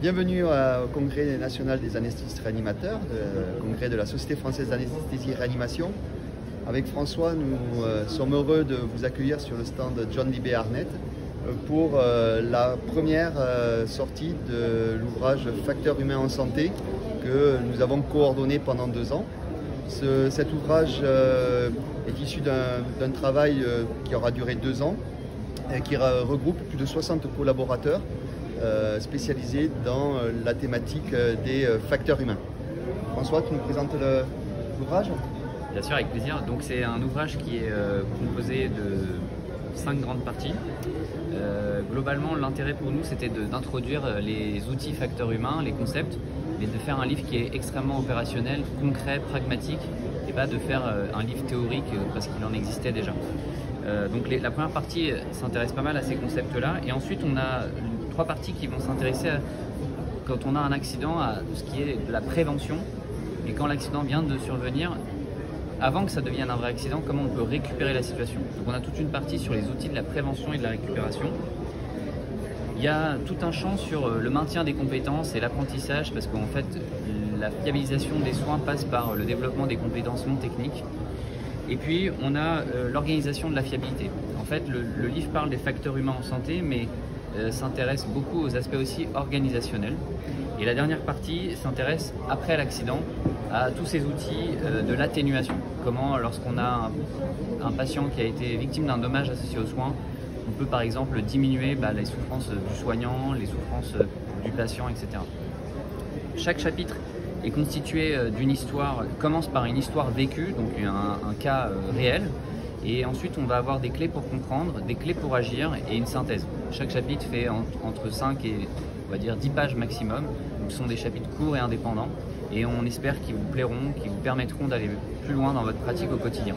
Bienvenue au Congrès national des anesthésistes réanimateurs, le congrès de la Société française d'anesthésie et réanimation. Avec François, nous sommes heureux de vous accueillir sur le stand John Libé Arnett pour la première sortie de l'ouvrage Facteurs humains en santé que nous avons coordonné pendant 2 ans. Cet ouvrage est issu d'un travail qui aura duré 2 ans et qui regroupe plus de 60 collaborateurs spécialisés dans la thématique des facteurs humains. François, tu nous présentes l'ouvrage ? Bien sûr, avec plaisir. Donc c'est un ouvrage qui est composé de 5 grandes parties. Globalement, l'intérêt pour nous, c'était d'introduire les outils facteurs humains, les concepts, mais de faire un livre qui est extrêmement opérationnel, concret, pragmatique, et pas de faire un livre théorique parce qu'il en existait déjà. Donc la première partie s'intéresse pas mal à ces concepts-là, et ensuite on a 3 parties qui vont s'intéresser à, quand on a un accident, à ce qui est de la prévention, et quand l'accident vient de survenir, avant que ça devienne un vrai accident, comment on peut récupérer la situation. Donc on a toute une partie sur les outils de la prévention et de la récupération. Il y a tout un champ sur le maintien des compétences et l'apprentissage, parce qu'en fait la fiabilisation des soins passe par le développement des compétences non techniques. Et puis on a l'organisation de la fiabilité. En fait le livre parle des facteurs humains en santé, mais s'intéresse beaucoup aux aspects aussi organisationnels. Et la dernière partie s'intéresse, après l'accident, à tous ces outils de l'atténuation. Comment, lorsqu'on a un patient qui a été victime d'un dommage associé aux soins, on peut par exemple diminuer les souffrances du soignant, les souffrances du patient, etc. Chaque chapitre est constitué d'une histoire, commence par une histoire vécue, donc un cas réel, et ensuite on va avoir des clés pour comprendre, des clés pour agir et une synthèse. Chaque chapitre fait entre 5 et on va dire 10 pages maximum, donc ce sont des chapitres courts et indépendants, et on espère qu'ils vous plairont, qu'ils vous permettront d'aller plus loin dans votre pratique au quotidien.